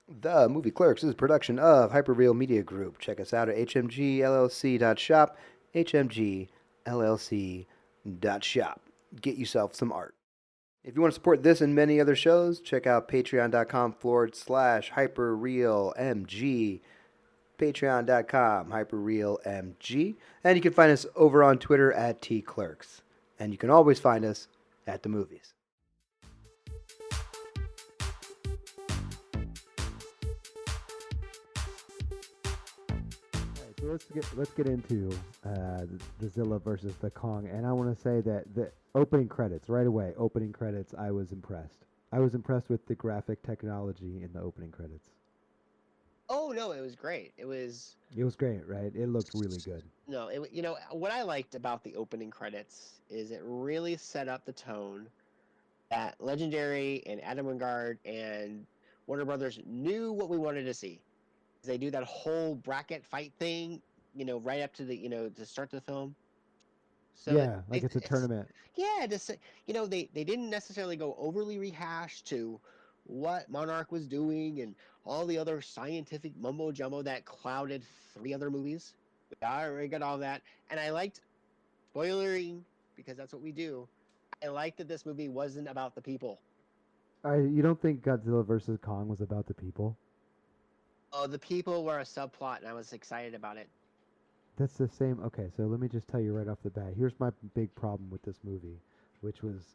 The Movie Clerks is a production of Hyperreal Media Group. Check us out at HMGLLC.SHOP, HMGLLC.SHOP. Get yourself some art. If you want to support this and many other shows, check out patreon.com/hyperrealmg, patreon.com hyperrealmg, and you can find us over on Twitter at tclerks. And you can always find us at the movies. So let's get into the Zilla versus the Kong, and I want to say that the opening credits right away. Opening credits, I was impressed. I was impressed with the graphic technology in the opening credits. Oh no, it was great. It was It was great, right? It looked really good. no, what I liked about the opening credits is it really set up the tone that Legendary and Adam Wingard and Warner Brothers knew what we wanted to see. They do that whole bracket fight thing, right up to to start the film. So Yeah, like it's a it's tournament. yeah, just they didn't necessarily go overly rehashed to what Monarch was doing and all the other scientific mumbo jumbo that clouded three other movies. We already got all that, and I liked spoilering because that's what we do. I liked that this movie wasn't about the people. You don't think Godzilla versus Kong was about the people? Oh, the people were a subplot, and I was excited about it. That's the same. Okay, so let me just tell you right off the bat. Here's my big problem with this movie, which was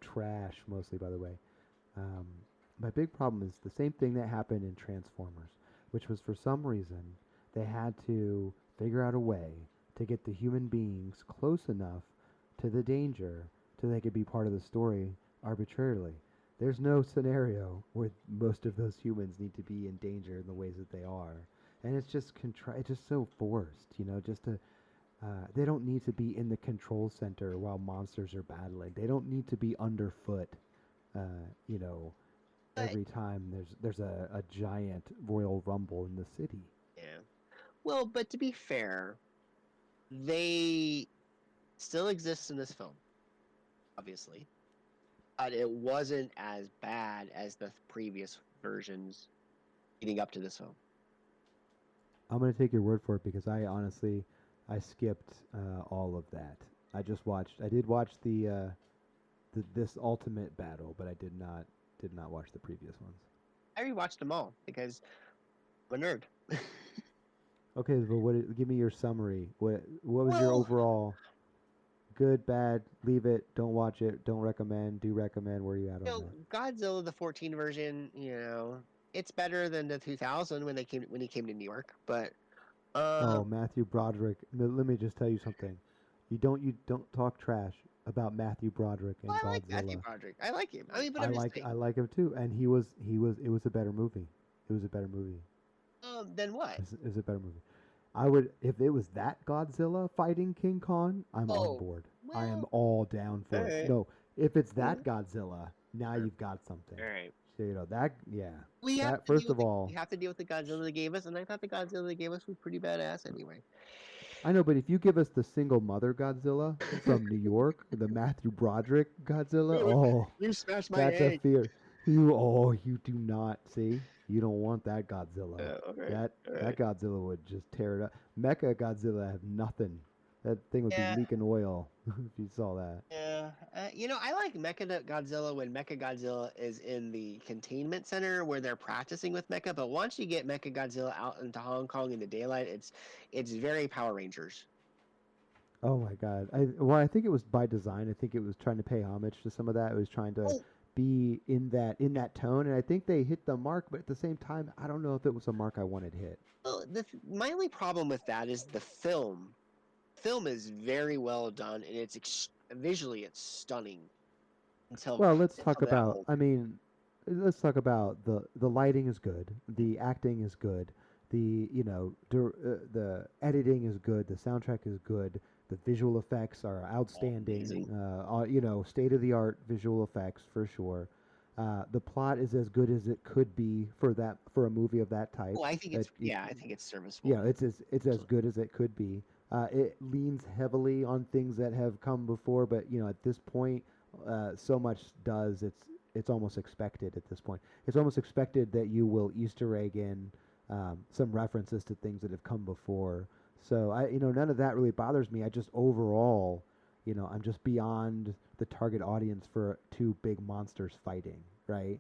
trash mostly, by the way. Um, my big problem is the same thing that happened in Transformers, which was for some reason they had to figure out a way to get the human beings close enough to the danger so they could be part of the story arbitrarily. There's no scenario where most of those humans need to be in danger in the ways that they are, and it's just it's just so forced, just to they don't need to be in the control center while monsters are battling. They don't need to be underfoot uh, you know, But every time there's a giant Royal Rumble in the city. yeah, well, but to be fair, they still exist in this film, obviously, but it wasn't as bad as the previous versions leading up to this film. I'm gonna take your word for it because I honestly I skipped all of that. I did watch this ultimate battle, but I did not watch the previous ones. I rewatched them all because I'm a nerd. Okay, but give me your summary. What was your Well, overall good, bad, leave it, don't watch it, don't recommend, do recommend, where are you at on that? Godzilla the 14 version, it's better than the 2000 when he came to New York, but Oh, um, Matthew Broderick. Let me just tell you something. You don't talk trash about Matthew Broderick and I like Matthew Godzilla. Broderick. I like him. I mean, but I'm just saying. I like him too, and he was it was a better movie. It was a better movie. Then what? It was a better movie. I would if it was that Godzilla fighting King Kong, I'm on Oh, board. I am well, all down all for it. right. No, if it's Yeah, that Godzilla, now sure. you've got something. All right. So, that yeah. We have That to deal first with of the we all, have to deal with the Godzilla they gave us, and I thought the Godzilla they gave us was pretty badass anyway. I know, but if you give us the single mother Godzilla from New York, the Matthew Broderick Godzilla, Dude, oh, you smashed my that's a egg. fear. You do not see. You don't want that Godzilla. Okay. All That right. Godzilla would just tear it up. Mecha Godzilla have nothing. That thing would be Yeah. leaking oil if you saw that. Yeah, I like Mecha Godzilla when Mecha Godzilla is in the containment center where they're practicing with Mecha. But once you get Mecha Godzilla out into Hong Kong in the daylight, it's very Power Rangers. Oh my God. I think it was by design. I think it was trying to pay homage to some of that. It was trying to Oh, be in that tone, and I think they hit the mark. But at the same time, I don't know if it was a mark I wanted hit. well, my only problem with that is the film. Film is very well done, and visually it's stunning until Well, let's talk until that about. moment. I mean, let's talk about the lighting is good, the acting is good, the editing is good, the soundtrack is good, the visual effects are Oh, outstanding. amazing. State of the art visual effects for sure. The plot is as good as it could be for a movie of that type. Oh, I think It, it I think it's serviceable. yeah, it's as good as it could be. It leans heavily on things that have come before, but at this point, so much does. it's almost expected at this point. It's almost expected that you will Easter egg in some references to things that have come before. So none of that really bothers me. I just overall, I'm just beyond the target audience for two big monsters fighting, right?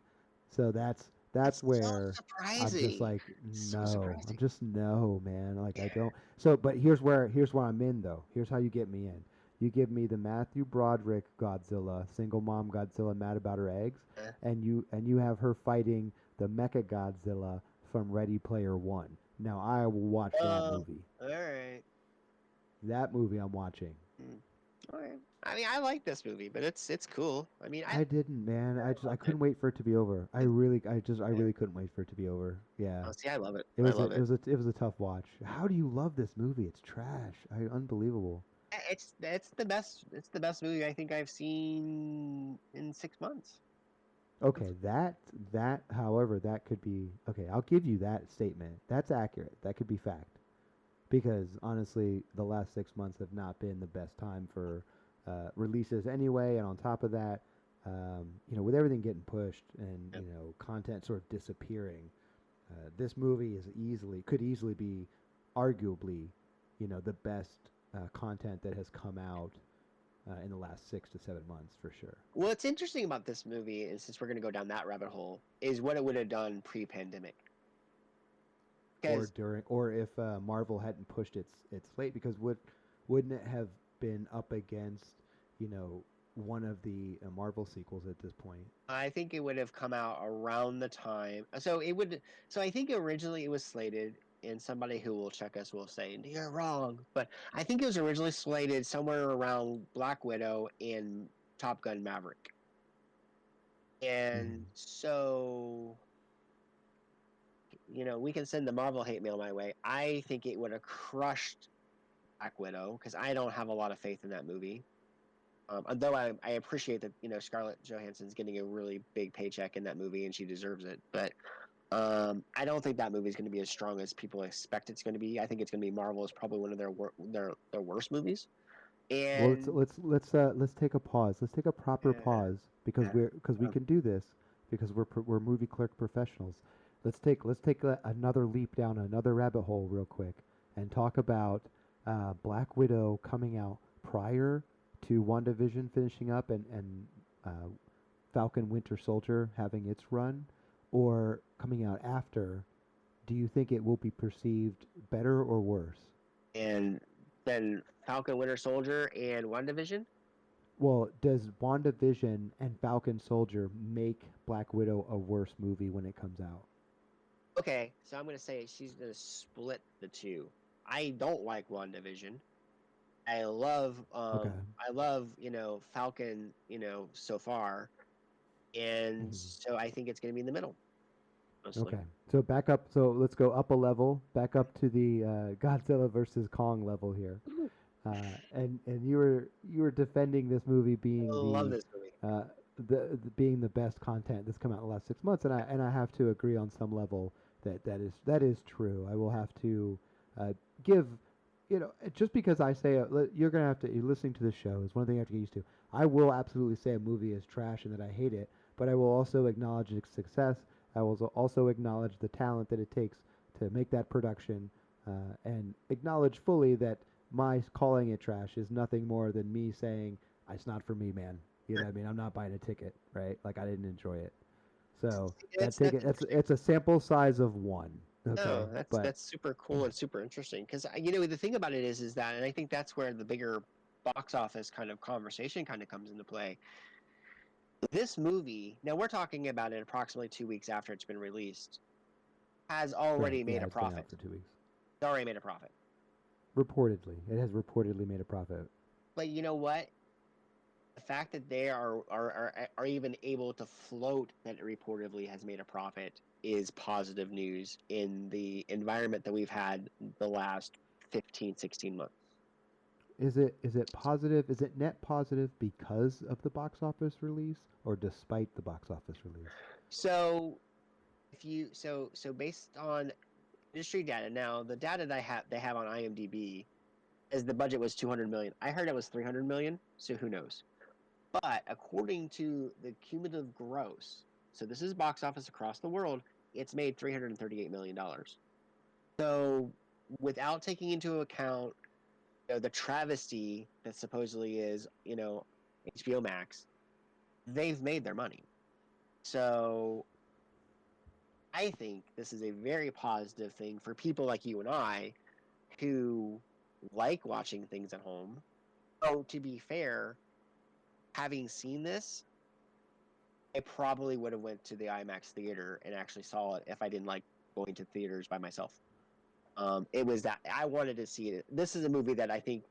So that's That's so where I'm just surprising. like, So no. I'm surprising. just no, man. Like Yeah. I don't. So, but here's where I'm in though. Here's how you get me in. You give me the Matthew Broderick Godzilla, single mom Godzilla mad about her eggs, Uh, and you have her fighting the Mecha Godzilla from Ready Player One. Now I will watch that Oh, movie. all right. That movie I'm watching. Hmm. All right. I mean, I like this movie, but it's cool. I mean, I I didn't, man. I love it. couldn't wait for it to be over. I And, really I just I yeah. really couldn't wait for it to be over. Yeah. Oh, see, I love it. It I was a love it it. was a it was a tough watch. How do you love this movie? It's trash. Unbelievable. It's the best movie I think I've seen in 6 months. Okay, however, that could be okay. I'll give you that statement. That's accurate. That could be fact. Because honestly, the last 6 months have not been the best time for releases anyway. And on top of that, with everything getting pushed and Yep. content sort of disappearing, this movie could easily be, arguably, the best content that has come out in the last 6 to 7 months for sure. What's interesting about this movie, and since we're going to go down that rabbit hole, is what it would have done pre-pandemic. Or Because during, or if Marvel hadn't pushed its slate, because wouldn't it have been up against, one of the Marvel sequels at this point? I think it would have come out around the time. So it would. So I think originally it was slated, and somebody who will check us will say you're wrong. But I think it was originally slated somewhere around Black Widow and Top Gun Maverick. And Mm. so, we can send the Marvel hate mail my way. I think it would have crushed Black Widow because I don't have a lot of faith in that movie. Although I appreciate that Scarlett Johansson's getting a really big paycheck in that movie and she deserves it, but I don't think that movie is going to be as strong as people expect it's going to be. I think it's going to be Marvel is probably one of their worst movies. Well, And let's take a pause. Let's take a proper yeah, pause because yeah, we um, can do this because we're movie clerk professionals. Let's take another leap down another rabbit hole real quick and talk about Black Widow coming out prior to WandaVision finishing up and uh, Falcon Winter Soldier having its run, or coming out after. Do you think it will be perceived better or worse? and then Falcon Winter Soldier and WandaVision. Well, does WandaVision and Falcon Soldier make Black Widow a worse movie when it comes out? Okay, so I'm going to say she's going to split the two. I don't like WandaVision. Okay. I love, Falcon, so far. And Hmm. so I think it's going to be in the middle, mostly. Okay. So back up. So let's go up a level, back up to the Godzilla versus Kong level here. And you were defending this movie I being love this movie. being the best content that's come out in the last 6 months, and I have to agree on some level that is true. I will have to give, just because I say you're gonna have to, you're listening to the show is one thing you have to get used to. I will absolutely say a movie is trash and that I hate it, but I will also acknowledge its success. I will also acknowledge the talent that it takes to make that production, and acknowledge fully that my calling it trash is nothing more than me saying it's not for me, man. You know what I mean? I'm not buying a ticket, right? Like I didn't enjoy it. So that That's ticket, interesting. it's a sample size of one. No, Okay, but that's super cool and super interesting because the thing about it is that, and I think that's where the bigger box office kind of conversation kind of comes into play. This movie, now we're talking about it approximately 2 weeks after it's been released, has right, already made yeah, a it's been out profit. for 2 weeks. It's already made a profit. Reportedly, it has reportedly made a profit. But you know what? The fact that they are even able to float that it reportedly has made a profit is positive news in the environment that we've had the last 15, 16 months. Is it positive? Is it net positive because of the box office release or despite the box office release? So if you so based on industry data, now the data that they have on IMDb is the budget was 200 million. I heard it was 300 million, so who knows? But according to the cumulative gross, so this is box office across the world, it's made $338 million. So without taking into account the travesty that supposedly is HBO Max, they've made their money. So I think this is a very positive thing for people like you and I who like watching things at home. Oh, to be fair, having seen this, I probably would have went to the IMAX theater and actually saw it if I didn't like going to theaters by myself. It was that I wanted to see it. This is a movie that I think,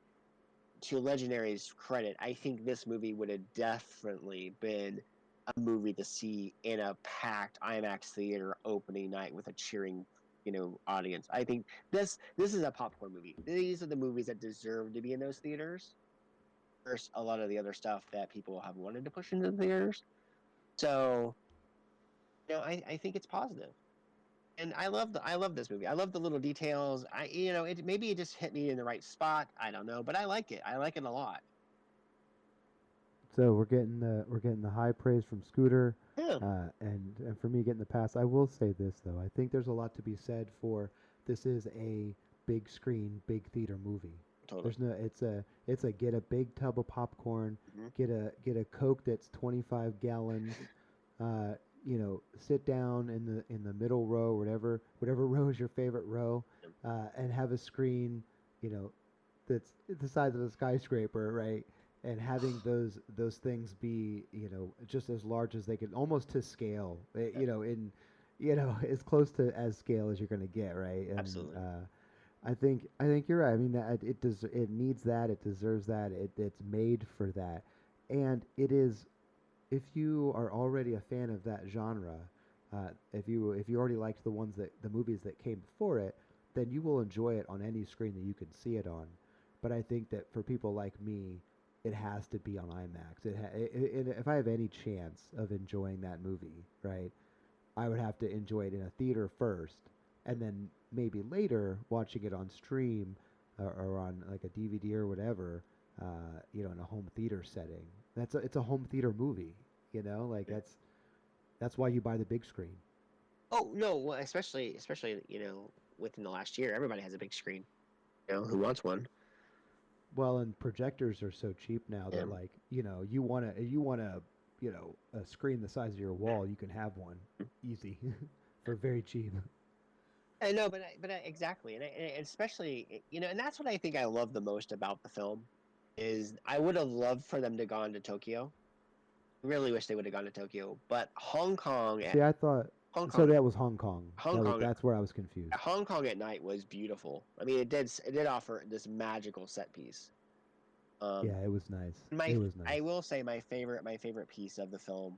to Legendary's credit, I think this movie would have definitely been a movie to see in a packed IMAX theater opening night with a cheering, audience. I think this is a popcorn movie. These are the movies that deserve to be in those theaters. Versus a lot of the other stuff that people have wanted to push into the theaters. So, I think it's positive. And I love this movie. I love the little details. Maybe it just hit me in the right spot. I don't know, but I like it. I like it a lot. So we're getting the high praise from Scooter, Yeah, and for me getting the pass. I will say this though, I think there's a lot to be said for this is a big screen, big theater movie. totally. There's no, it's a get a big tub of popcorn, Hmm. get a Coke that's 25 gallons, sit down in the middle row, whatever row is your favorite row, and have a screen, you know, that's the size of a skyscraper, right? And having those things be just as large as they can, almost to scale, as close to as scale as you're going to get, right? And Absolutely. I think you're right. I mean, that it needs that, it deserves that, it's made for that, and it is. If you are already a fan of that genre, if you already liked the movies that came before it, then you will enjoy it on any screen that you can see it on. But I think that for people like me, it has to be on IMAX. If I have any chance of enjoying that movie, right, I would have to enjoy it in a theater first, and then maybe later watching it on stream or on like a DVD or whatever, in a home theater setting. It's a home theater movie, like Yeah. that's why you buy the big screen. Oh no, well, especially within the last year, everybody has a big screen. Who wants one? Well, and projectors are so cheap now Yeah. that like, you want a screen the size of your wall, you can have one easy for very cheap. I know, exactly, and especially and that's what I think I love the most about the film is I would have loved for them to gone to Tokyo. Really wish they would have gone to Tokyo, but See, I thought Hong so Kong, that was Hong Kong. Hong Kong, That's where I was confused. Hong Kong at night was beautiful. I mean, it did offer this magical set piece. Um, Yeah, it was nice. my It was nice. I will say my favorite piece of the film,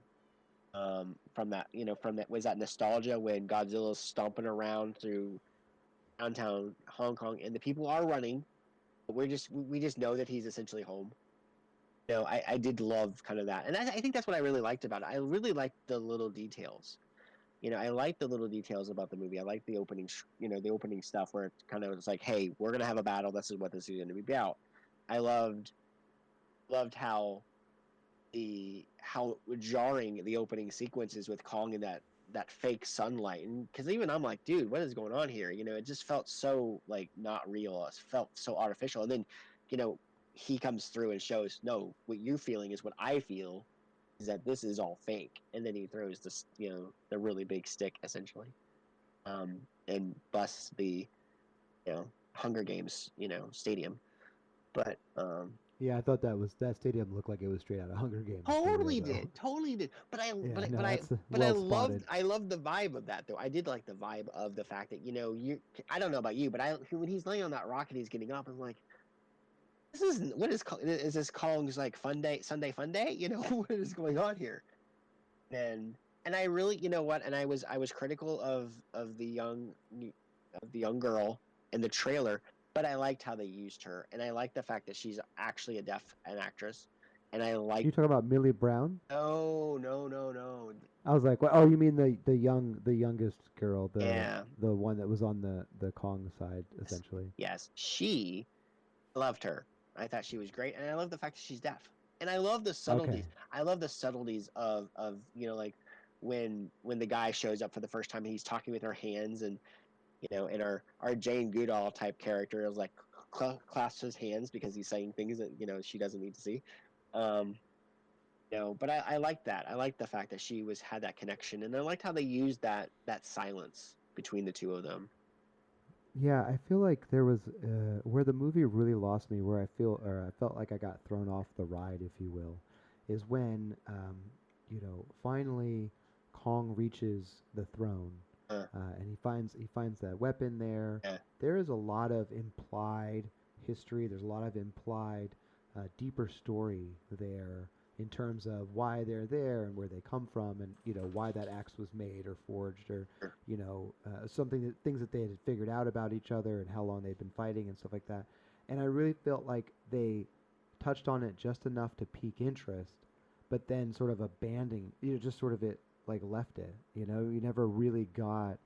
from that was that nostalgia when Godzilla's stomping around through downtown Hong Kong and the people are running, but we just know that he's essentially home. I did love kind of that, and I think that's what I really liked about it. I really liked the little details. I like the little details about the movie. I like the opening, the opening stuff where it kind of was like, "Hey, we're gonna have a battle. This is what this is going to be about." I loved how jarring the opening sequence is with Kong in that fake sunlight, and because even I'm like, dude, what is going on here? It just felt so like not real. It felt so artificial, and then, you know, he comes through and shows, no, what you're feeling is what I feel, is that this is all fake, and then he throws this, the really big stick essentially, and busts the, Hunger Games, stadium, but Yeah, I thought that stadium looked like it was straight out of Hunger Games for real totally though. did, totally did. But I, Yeah, but no, but I, that's but I well loved, spotted. I loved the vibe of that though. I did like the vibe of the fact that you. I don't know about you, but when he's laying on that rock and he's getting up, I'm like, this isn't is this Kong's like fun day, Sunday fun day? What is going on here? And and I really, what? And I was critical of the young girl in the trailer, but I liked how they used her, and I like the fact that she's actually an actress, and I like. You talking about Millie Brown? No, no, no, no. I was like, well, oh, you mean the youngest girl, Yeah. the one that was on the Kong side Yes. essentially. Yes. She loved her. I thought she was great, and I love the fact that she's deaf. And I love the Okay. subtleties. I love the subtleties of like when the guy shows up for the first time, he's talking with her hands, and and our Jane Goodall type character is like clasps his hands because he's saying things that she doesn't need to see. Um, but I like that. I like the fact that she had that connection, and I liked how they used that silence between the two of them. Yeah, I feel like there was where the movie really lost me, where I felt like I got thrown off the ride, if you will, is when finally Kong reaches the throne, Uh, and he finds that weapon there. yeah, There is a lot of implied history. There's a lot of implied deeper story there in terms of why they're there and where they come from, and why that axe was made or forged, or sure. things that they had figured out about each other and how long they'd been fighting and stuff like that. And I really felt like they touched on it just enough to pique interest, but then sort of abandoning, just sort of it like left it. You never really got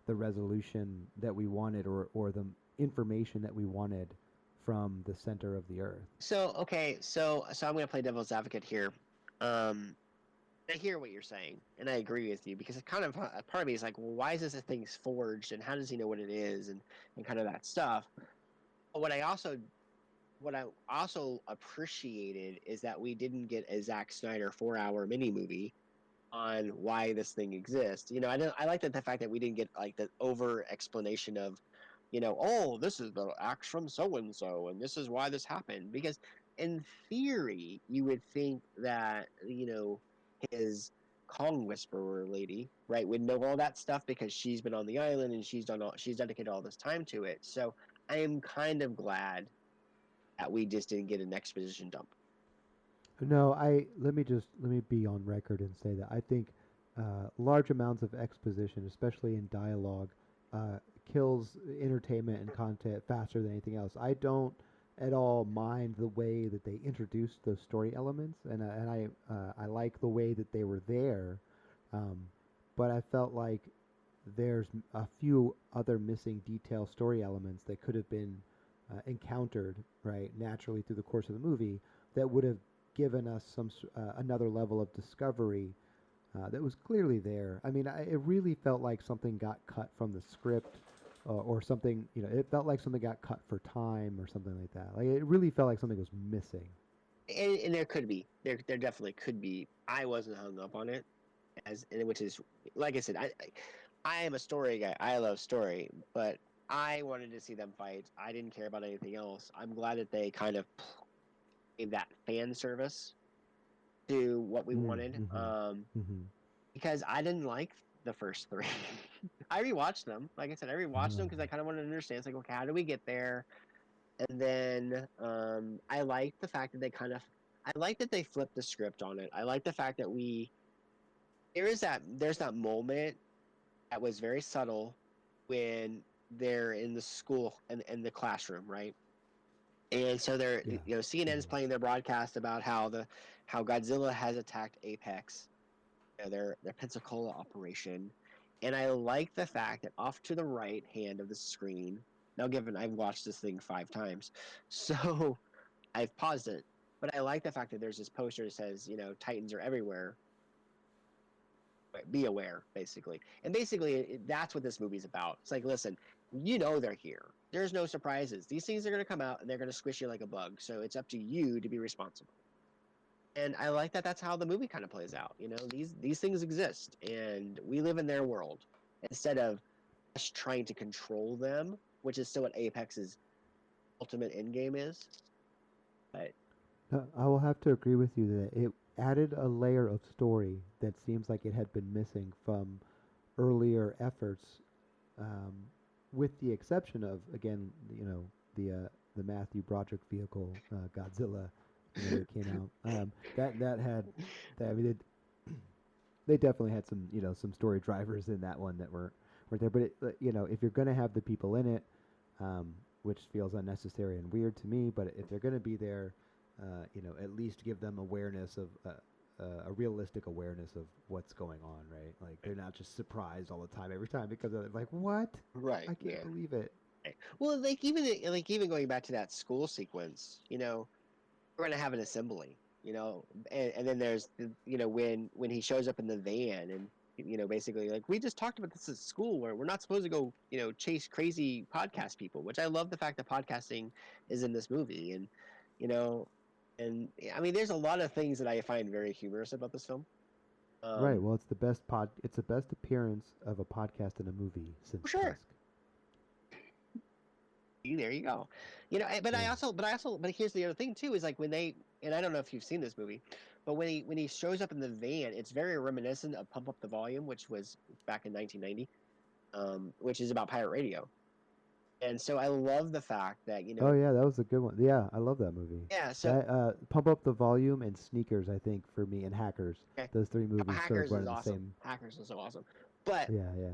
the resolution that we wanted, or the information that we wanted from the center of the earth. So okay, so I'm gonna play devil's advocate here. Um, I hear what you're saying, and I agree with you because it's kind of a part of me is like, well, why is this a thing forged, and how does he know what it is, and kind of that stuff. But what I also appreciated is that we didn't get a Zack Snyder 4-hour mini movie on why this thing exists. I like that the fact that we didn't get like the over explanation of, oh, this is the axe from so and so, and this is why this happened. Because in theory, you would think that his Kong Whisperer lady, right, would know all that stuff because she's been on the island and she's dedicated all this time to it. So I am kind of glad that we just didn't get an exposition dump. No, let me be on record and say that I think large amounts of exposition, especially in dialogue, kills entertainment and content faster than anything else. I don't at all mind the way that they introduced those story elements, and I like the way that they were there, um, but I felt like there's a few other missing detail story elements that could have been encountered right naturally through the course of the movie that would have given us another level of discovery that was clearly there. I mean, it really felt like something got cut from the script, or something. It felt like something got cut for time or something like that. Like it really felt like something was missing. And there could be, there definitely could be. I wasn't hung up on it which is, like I said, I am a story guy. I love story, but I wanted to see them fight. I didn't care about anything else. I'm glad that they kind of gave that fan service to what we Mm, wanted. mm-hmm, mm-hmm. Because I didn't like the first three. I rewatched them. Like I said, I rewatched them because I kind of wanted to understand. It's like, okay, how do we get there? And then I like the fact that I like that they flipped the script on it. I like the fact that there's that moment that was very subtle when they're in the school and in the classroom, right? And so they're, Yeah, CNN's yeah. playing their broadcast about how Godzilla has attacked Apex, their Pensacola operation. And I like the fact that off to the right hand of the screen, now given I've watched this thing 5 times, so I've paused it, but I like the fact that there's this poster that says, Titans are everywhere, be aware, basically. And basically, that's what this movie's about. It's like, listen, they're here. There's no surprises. These things are going to come out and they're going to squish you like a bug. So it's up to you to be responsible. And I like that that's how the movie kind of plays out. These things exist and we live in their world instead of us trying to control them, which is still what Apex's ultimate end game is. But I will have to agree with you that it added a layer of story that seems like it had been missing from earlier efforts, um, with the exception of, again, the Matthew Broderick vehicle, Godzilla, that came out. That had that. I mean, they definitely had some story drivers in that one that were there. But if you're gonna have the people in it, um, which feels unnecessary and weird to me, but if they're gonna be there, at least give them awareness of a realistic awareness of what's going on, right? Like they're not just surprised all the time every time because they're like, what? right, I can't yeah. believe it. Well, like even going back to that school sequence, we're gonna have an assembly. and then there's when he shows up in the van and basically like we just talked about this at school where we're not supposed to go chase crazy podcast people, which I love the fact that podcasting is in this movie. And you know and I mean there's a lot of things that I find very humorous about this film. Right. Well, it's the best appearance of a podcast in a movie since For sure. Tusk. There you go. Yeah. But here's the other thing too is like when they, and I don't know if you've seen this movie, but when he shows up in the van, it's very reminiscent of Pump Up the Volume, which was back in 1990, which is about pirate radio. And so I love the fact that Oh yeah, that was a good one. Yeah, I love that movie. yeah. So That Pump Up the Volume and Sneakers, I think for me, and Hackers. okay, Those three movies sort of Hackers run is in the awesome. same. Hackers is so awesome, but Yeah, yeah.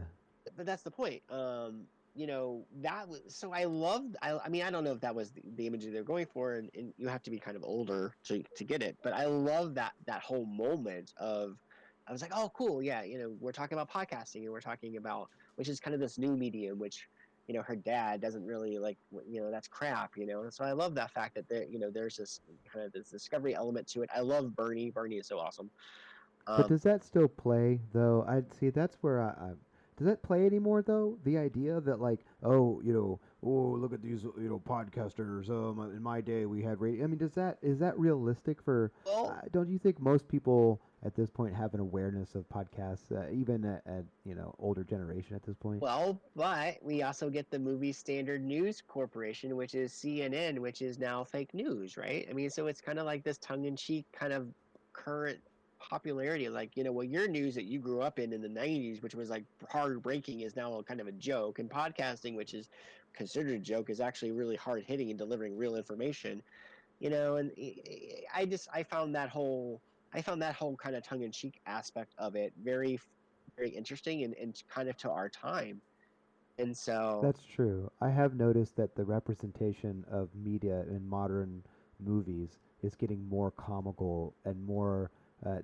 that's the point. That was so I loved. I mean, I don't know if that was the imagery they're going for, and you have to be kind of older to get it. But I love that whole moment of. I was like, oh, cool, yeah. We're talking about podcasting, and we're talking about which is kind of this new medium, which her dad doesn't really like. That's crap. So I love that fact that there's this kind of this discovery element to it. I love Bernie. Bernie is so awesome. But Um, does that still play though? I'd see that's where does that play anymore though? The idea that like, oh, oh, look at these, podcasters. In my day we had radio. I mean, is that realistic for? well, Don't you think most people at this point have an awareness of podcasts, even at older generation at this point? Well, but we also get the Movie Standard News Corporation, which is CNN, which is now fake news, right? I mean, so it's kind of like this tongue-in-cheek kind of current popularity. Like, well, your news that you grew up in the 90s, which was like hard breaking, is now kind of a joke. And podcasting, which is considered a joke, is actually really hard hitting and delivering real information. And I found that whole kind of tongue-in-cheek aspect of it very very interesting and kind of to our time. And so, That's true. I have noticed that the representation of media in modern movies is getting more comical and more.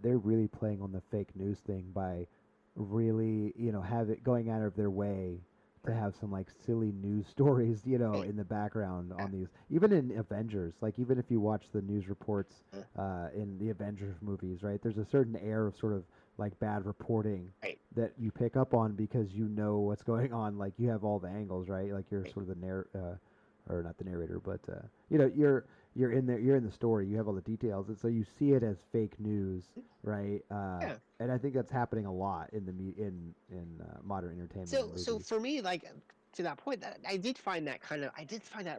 They're really playing on the fake news thing by really, have it going out of their way to right, have some like silly news stories, right, in the background yeah, on these. Even in Avengers, like even if you watch the news reports uh, in the Avengers movies, right? There's a certain air of sort of like bad reporting right, that you pick up on because you know what's going on. Like you have all the angles, right? Like you're right, sort of the or not the narrator, but you're in there. You're in the story. You have all the details, and so you see it as fake news, right? yeah. And I think that's happening a lot in modern entertainment and So movies. for me, like to that point, that I did find that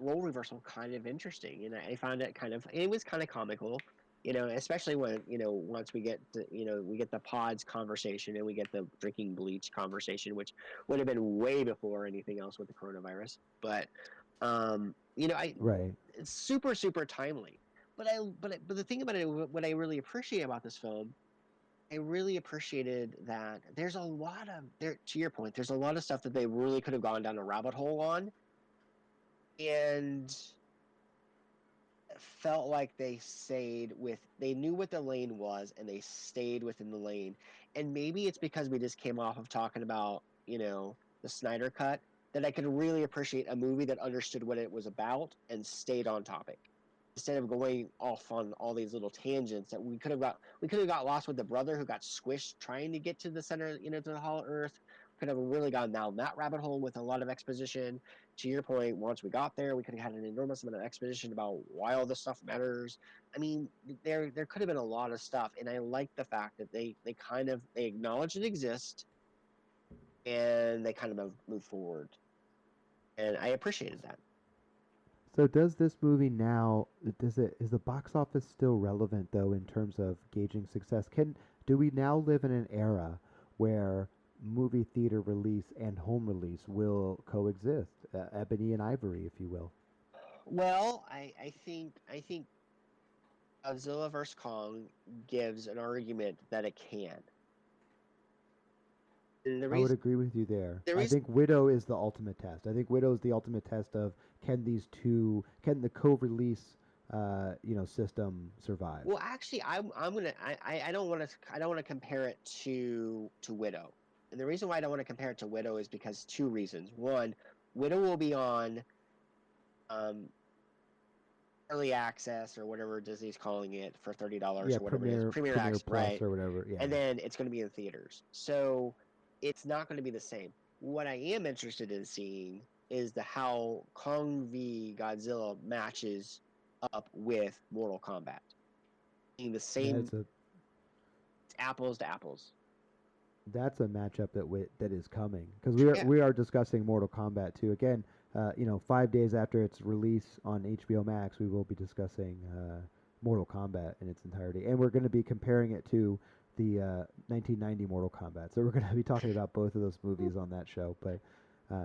role reversal kind of interesting, and I found it it was kind of comical. Especially when once we get we get the pods conversation and we get the drinking bleach conversation, which would have been way before anything else with the coronavirus. But I Right. it's super super timely. But the thing about it, what I really appreciate about this film, I really appreciated that there's a lot of there to your point, there's a lot of stuff that they really could have gone down a rabbit hole on, and felt like they knew what the lane was and they stayed within the lane. And maybe it's because we just came off of talking about, the Snyder cut, that I could really appreciate a movie that understood what it was about and stayed on topic. Instead of going off on all these little tangents that we could have got lost with the brother who got squished trying to get to the center, to the Hollow Earth. Could have really gone down that rabbit hole with a lot of exposition. To your point, once we got there, we could have had an enormous amount of exposition about why all this stuff matters. I mean, there could have been a lot of stuff, and I like the fact that they acknowledge it exists and they kind of move forward, and I appreciated that. So does this movie now? Is the box office still relevant though in terms of gauging success? Do we now live in an era where movie theater release and home release will coexist, ebony and ivory, if you will? Well, I think Godzilla vs Kong gives an argument that it can. And I would agree with you there. the I reason think Widow is the ultimate test. I think Widow is the ultimate test of can the co-release system survive? well, actually, I'm gonna I don't want to compare it to Widow, and the reason why I don't want to compare it to Widow is because two reasons. One, Widow will be on um early access or whatever Disney's calling it for $30 Yeah, or whatever it is, Premier Premiere Access, Plus right? or whatever. Yeah. And then it's going to be in theaters. So it's not going to be the same. What I am interested in seeing is the how Kong v Godzilla matches up with Mortal Kombat. Being the same, That's a apples to apples. that's a matchup that is coming because Yeah. we are discussing Mortal Kombat 2 again. 5 days after its release on HBO Max, we will be discussing Mortal Kombat in its entirety, and we're going to be comparing it to the 1990 Mortal Kombat. So we're going to be talking about both of those movies on that show. But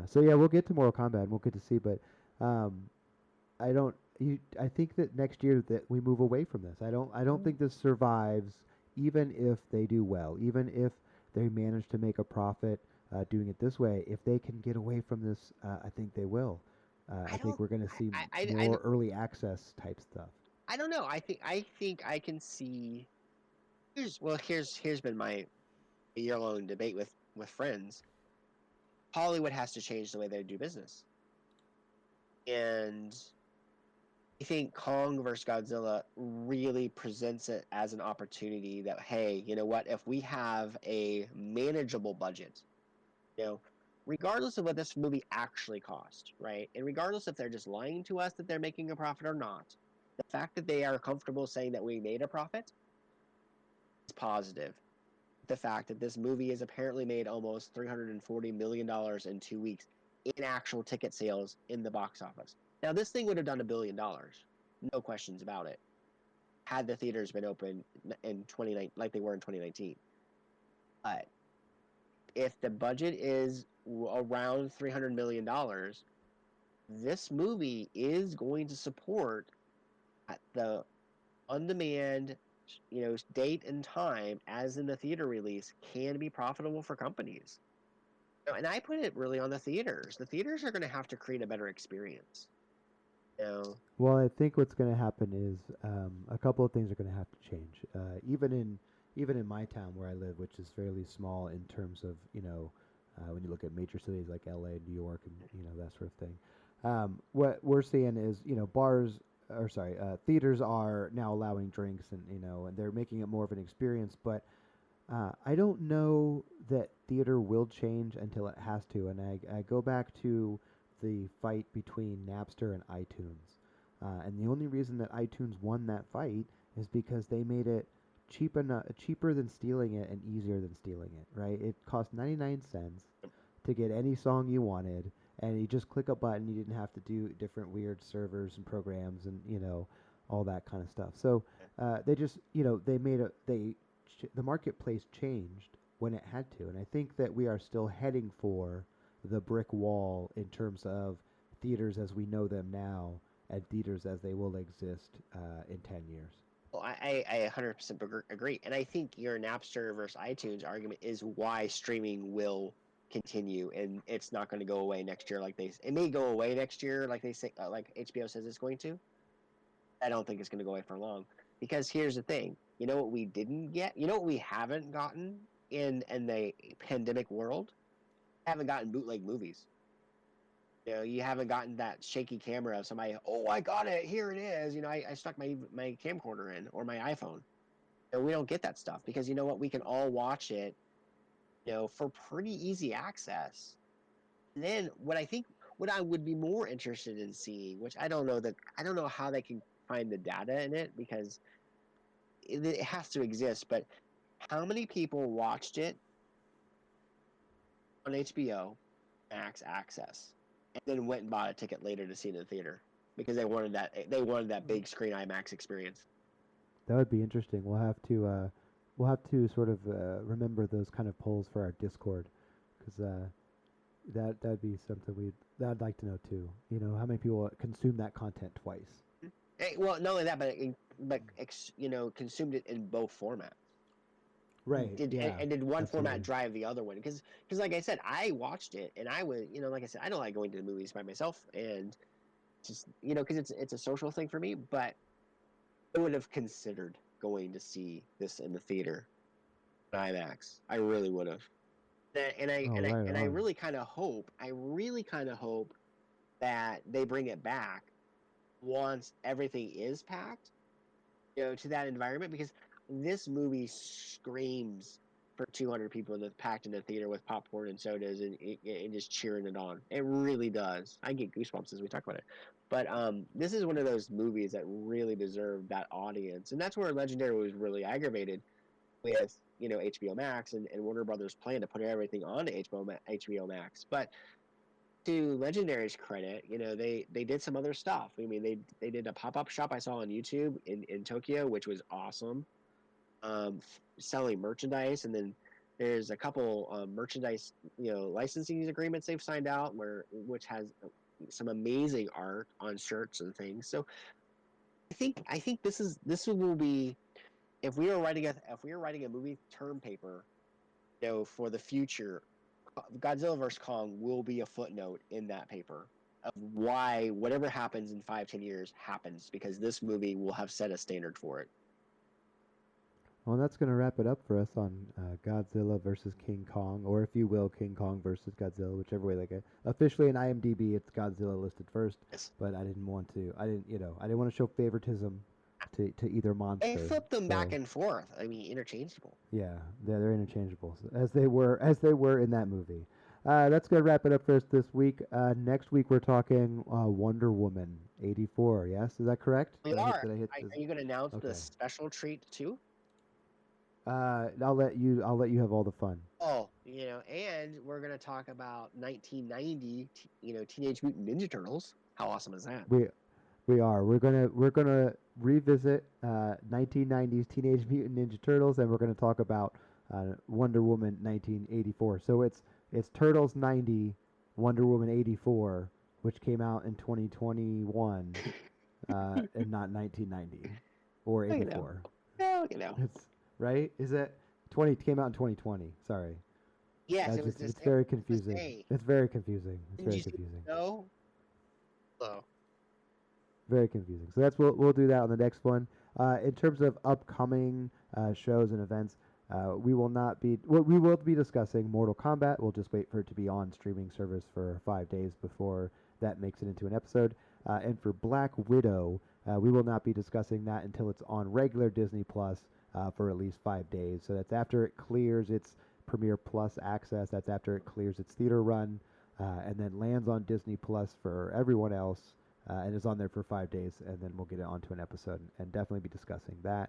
so yeah, we'll get to Mortal Kombat and we'll get to see. But um, I don't. I think that next year that we move away from this. I don't think this survives, even if they do well, even if they manage to make a profit doing it this way. If they can get away from this, I think they will. I I think don't. we're going to see I more early access type stuff. I don't know. I think I can see. Here's been my year-long debate with friends. Hollywood has to change the way they do business, and I think Kong versus Godzilla really presents it as an opportunity that, hey, you know what? If we have a manageable budget, you know, regardless of what this movie actually cost, right? And regardless if they're just lying to us that they're making a profit or not, the fact that they are comfortable saying that we made a profit is positive. The fact that this movie has apparently made almost $340 million in 2 weeks in actual ticket sales in the box office. Now, this thing would have done $1 billion, no questions about it, had the theaters been open in 2019 like they were in 2019. But if the budget is around $300 million, this movie is going to support at the on-demand, date and time as in the theater release can be profitable for companies. And I put it really on the theaters. The theaters are going to have to create a better experience. You know, Well, I think what's going to happen is a couple of things are going to have to change. Even in my town where I live, which is fairly small in terms of when you look at major cities like L.A., New York, and that sort of thing. What we're seeing is theaters are now allowing drinks and they're making it more of an experience. But I don't know that theater will change until it has to. And I go back to the fight between Napster and iTunes. And the only reason that iTunes won that fight is because they made it cheaper than stealing it and easier than stealing it, right? It cost 99 cents to get any song you wanted, and you just click a button. You didn't have to do different weird servers and programs and all that kind of stuff. So they just they made the marketplace changed when it had to, and I think that we are still heading for the brick wall in terms of theaters as we know them now and theaters as they will exist in 10 years. well, I 100% agree. And I think your Napster versus iTunes argument is why streaming will continue and it's not going to go away next year it may go away next year like they say, like HBO says it's going to. I don't think it's going to go away for long because here's the thing. You know what we didn't get? You know what we haven't gotten in the pandemic world? Haven't gotten bootleg movies. You haven't gotten that shaky camera of somebody, oh, I got it, here it is. I stuck my camcorder in or my iPhone. We don't get that stuff because you know what? We can all watch it, for pretty easy access. And then what I would be more interested in seeing, which I don't know how they can find the data in it because it has to exist, but how many people watched it on HBO Max access and then went and bought a ticket later to see it in the theater because they wanted that big screen IMAX experience. That would be interesting. We'll have to sort of remember those kind of polls for our Discord, because that'd be something that I'd like to know too. How many people consume that content twice? Well, not only that, but consumed it in both formats. Right. Did Yeah. and did one format Absolutely. drive the other one? Because like I said, I watched it and I was like I said, I don't like going to the movies by myself and just because it's a social thing for me. But I would have considered going to see this in the theater, IMAX. I really would have. And I Oh, and I right and I on. really kind of hope that they bring it back once everything is packed, to that environment, because this movie screams for 200 people packed in a theater with popcorn and sodas and just cheering it on. It really does. I get goosebumps as we talk about it. But this is one of those movies that really deserved that audience, and that's where Legendary was really aggravated with HBO Max and Warner Brothers' plan to put everything on HBO Max. But to Legendary's credit, they did some other stuff. I mean, they did a pop-up shop I saw on YouTube in Tokyo, which was awesome, selling merchandise. And then there's a couple merchandise licensing agreements they've signed out which has some amazing art on shirts and things. So I think this will be, if we were writing a movie term paper, for the future, Godzilla vs. Kong will be a footnote in that paper of why whatever happens in 5-10 years happens, because this movie will have set a standard for it. Well, that's going to wrap it up for us on Godzilla versus King Kong, or if you will, King Kong versus Godzilla, whichever way they go. Officially in IMDb, it's Godzilla listed first, Yes. but I didn't want to show favoritism to either monster. They flipped them back and forth. I mean, interchangeable. Yeah, they're interchangeable, as they were in that movie. That's going to wrap it up for us this week. Next week we're talking Wonder Woman 84. Yes, is that correct? We are. Are you going to announce the special treat too? I'll let you have all the fun. Oh, and we're going to talk about 1990, Teenage Mutant Ninja Turtles. How awesome is that? We are. We're gonna revisit 1990s Teenage Mutant Ninja Turtles, and we're gonna talk about Wonder Woman 1984. So it's Turtles 90, Wonder Woman 84, which came out in 2021, and not 1990 or 84. It's right. Is it 20? Came out in 2020. Sorry. Yes, it's very confusing. It's very confusing. No. Oh. Very confusing. So we'll do that on the next one. In terms of upcoming shows and events, we will be discussing Mortal Kombat. We'll just wait for it to be on streaming service for 5 days before that makes it into an episode. And for Black Widow, we will not be discussing that until it's on regular Disney Plus for at least 5 days. So that's after it clears its Premiere Plus access. That's after it clears its theater run, and then lands on Disney Plus for everyone else. And is on there for 5 days, and then we'll get it onto an episode and definitely be discussing that.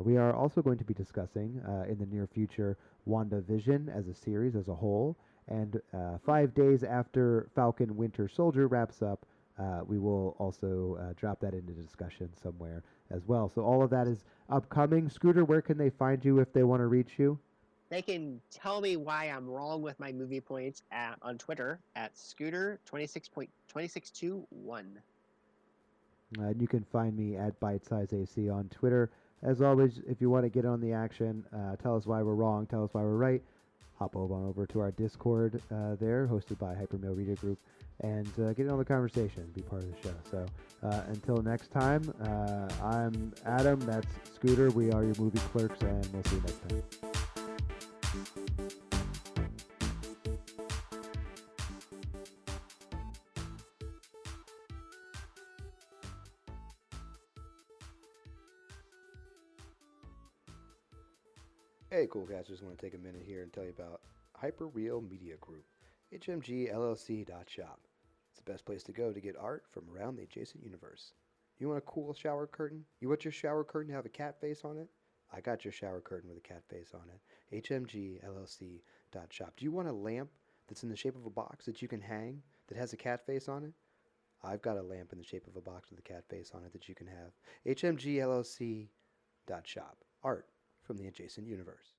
We are also going to be discussing in the near future WandaVision as a series as a whole, and 5 days after Falcon Winter Soldier wraps up, we will also drop that into discussion somewhere as well. So all of that is upcoming. Scooter, where can they find you if they want to reach you? They can tell me why I'm wrong with my movie points on Twitter at Scooter26221. And you can find me at BitesizeAC on Twitter. As always, if you want to get on the action, tell us why we're wrong, tell us why we're right, hop over to our Discord there, hosted by Hyperreal Media Group, and get in on the conversation, be part of the show. So until next time, I'm Adam, that's Scooter, we are your movie clerks, and we'll see you next time. Hey, cool guys, just want to take a minute here and tell you about Hyperreal Media Group, HMGLLC.SHOP. It's the best place to go to get art from around the adjacent universe. You want a cool shower curtain? You want your shower curtain to have a cat face on it? I got your shower curtain with a cat face on it. HMGLLC.SHOP. Do you want a lamp that's in the shape of a box that you can hang that has a cat face on it? I've got a lamp in the shape of a box with a cat face on it that you can have. HMGLLC.SHOP. Art from the adjacent universe.